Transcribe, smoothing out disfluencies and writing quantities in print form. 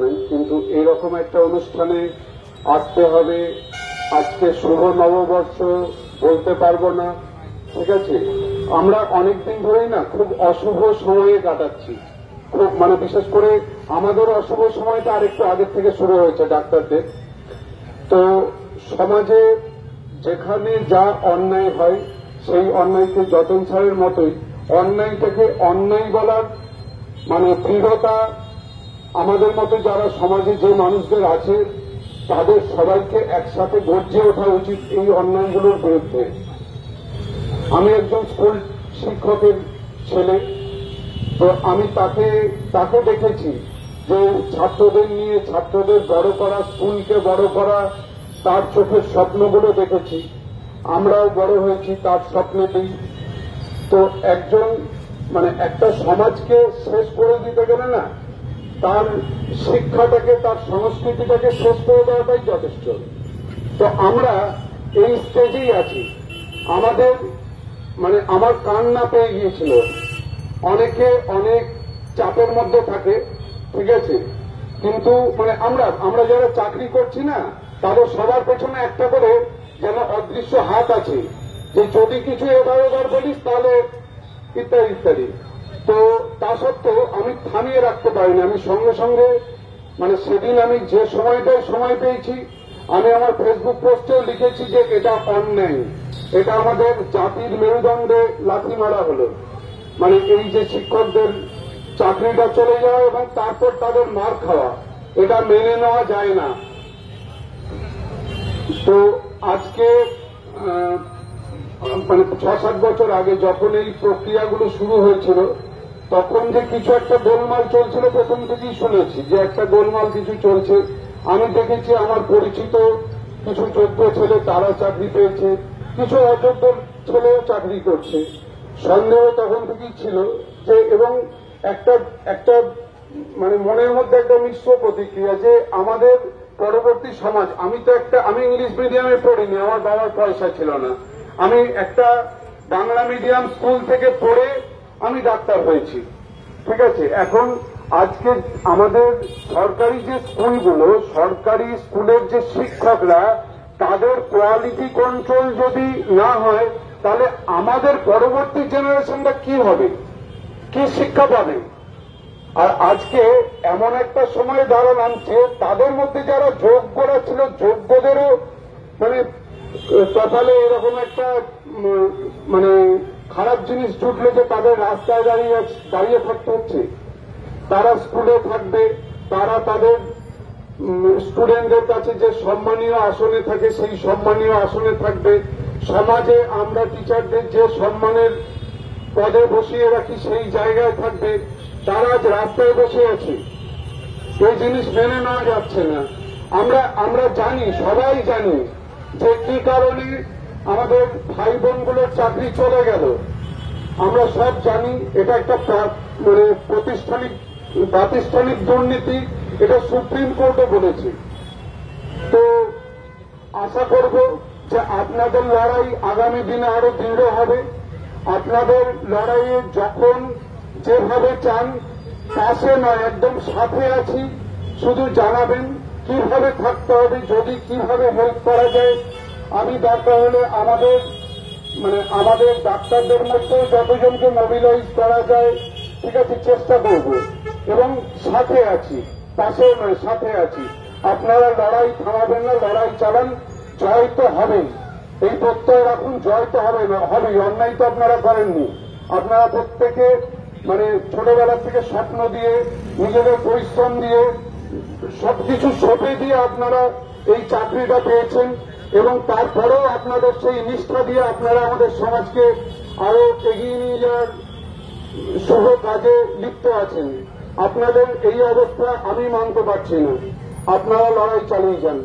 জানাই, কিন্তু এরকম একটা অনুষ্ঠানে আসতে হবে, আজকে শুভ নববর্ষ বলতে পারবো না, ঠিক আছে। আমরা অনেকদিন ধরেই না খুব অশুভ সময়ে কাটাচ্ছি, খুব বিশেষ করে আমাদের অশুভ সময়টা আরেকটু আগের থেকে শুরু হয়েছে ডাক্তারদের। তো সমাজে যেখানে যা অন্যায় হয় সেই অন্যায়কে যতন স্যারের মতোই অন্যায়টাকে অন্যায় বলার দৃঢ়তা আমাদের মতো যারা সমাজে যে মানুষদের আছে তাদের সবাইকে একসাথে গর্জে ওঠা উচিত এই অন্যায়গুলোর বিরুদ্ধে। আমি একজন স্কুল শিক্ষকের ছেলে, তো আমি তাকে দেখেছি যে ছাত্রদের নিয়ে ছাত্রদের বড় করা, স্কুলকে বড় করা, তার চোখের স্বপ্নগুলো দেখেছি। আমরাও বড় হয়েছি তার স্বপ্নেতেই। তো একজন একটা সমাজকে শেষ করে দিতে গেলে না তার শিক্ষাটাকে, তার সংস্কৃতিটাকে শেষ করে দেওয়াটাই যথেষ্ট। তো আমরা এই স্টেজেই আছি। আমাদের আমার কান্না পেয়ে গিয়েছিল। অনেকে অনেক চাপের মধ্যে থাকে, ঠিক আছে, কিন্তু আমরা যারা চাকরি করছি না তাদের সবার পেছনে একটা করে যেন অদৃশ্য হাত আছে, যে যদি কিছু এবার বলিস তাহলে ইত্যাদি ইত্যাদি। তো তা সত্ত্বেও আমি থামিয়ে রাখতে পারিনি। আমি সঙ্গে সঙ্গে সেদিন আমি যে সময়টায় সময় পেয়েছি আমি আমার ফেসবুক পোস্টেও লিখেছি যে এটা অন্যায়, এটা আমাদের জাতির মেরুদণ্ডে লাথি মারা হলো। এই যে শিক্ষকদের চাকরিটা চলে যাওয়া এবং তারপর তাদের মার খাওয়া, এটা মেনে নেওয়া যায় না। তো আজকে 6-7 বছর আগে যখন এই প্রক্রিয়াগুলো শুরু হয়েছিল তখন যে কিছু একটা গোলমাল চলছিল প্রথম থেকেই শুনেছি যে একটা গোলমাল কিছু চলছে। আমি দেখেছি আমার পরিচিত কিছু যোগ্য ছেলে তারা চাকরি পেয়েছে, কিছু অযোগ্য ছেলেও চাকরি করছে। সন্দেহ তখন থেকেই ছিল যে, এবং একটা মনের মধ্যে একটা মিশ্র প্রতিক্রিয়া যে আমাদের পরবর্তী সমাজ, আমি ইংলিশ মিডিয়ামে পড়িনি, আমার বাবার পয়সা ছিল না, আমি একটা বাংলা মিডিয়াম স্কুল থেকে পড়ে আমি ডাক্তার হয়েছি, ঠিক আছে। এখন আজকে আমাদের সরকারি যে স্কুলগুলো, সরকারি স্কুলের যে শিক্ষকরা, তাদের কোয়ালিটি কন্ট্রোল যদি না হয় তাহলে আমাদের পরবর্তী জেনারেশনটা কি হবে, কি শিক্ষা পাবে। আর আজকে এমন একটা সময় দাঁড়ালাম যে তাদের মধ্যে যারা যোগ্যরা ছিল যোগ্যদেরও কপালে এরকম একটা খারাপ জিনিস জুটলো যে তাদের রাস্তায় দাঁড়িয়ে থাকতে হচ্ছে। তারা স্কুলে থাকবে, তারা তাদের স্টুডেন্টদের কাছে যে সম্মানীয় আসনে থাকে সেই সম্মানীয় আসনে থাকবে। সমাজে আমরা টিচারদের যে সম্মানের পদে বসিয়ে রাখি সেই জায়গায় থাকবে, তারা আজ রাস্তায় বসে আছে। এই জিনিস মেনে নেওয়া যাচ্ছে না। আমরা জানি, সবাই জানি যে কি কারণে আমাদের ভাই বোনগুলোর চাকরি চলে গেল। আমরা সব জানি এটা একটা প্রাতিষ্ঠানিক দুর্নীতি, এটা সুপ্রিম কোর্টও বলেছে। তো আশা করব যে আপনাদের লড়াই আগামী দিনে আরো দৃঢ় হবে। আপনাদের লড়াইয়ে যখন যেভাবে চান পাশে নয় একদম সাথে আছি, শুধু জানাবেন কিভাবে থাকতে হবে, যদি কিভাবে হেল্প করা যায়। আমি দরকার হলে আমাদের ডাক্তারদের মধ্যে যতজনকে মোবিলাইজ করা যায়, ঠিক আছে, চেষ্টা করব এবং সাথে আছি, পাশে নয় সাথে আছি। আপনারা লড়াই থামাবেন না, লড়াই চালান, জয় তো হবেই, এই প্রত্যয় রাখুন, জয় তো হবেই। অন্যায় তো আপনারা করেননি। আপনারা প্রত্যেকে ছোটবেলা থেকে স্বপ্ন দিয়ে, নিজেদের পরিশ্রম দিয়ে, সবকিছু সঁপে দিয়ে আপনারা এই চাকরিটা পেয়েছেন এবং তারপরেও আপনাদের সেই নিষ্ঠা দিয়ে আপনারা আমাদের সমাজকে আরো এগিয়ে নিয়ে যাওয়ার শুভ কাজে লিপ্ত আছেন। আপনাদের এই অবস্থা আমি মানতে পারছি না। আপনারা লড়াই চালিয়ে যান।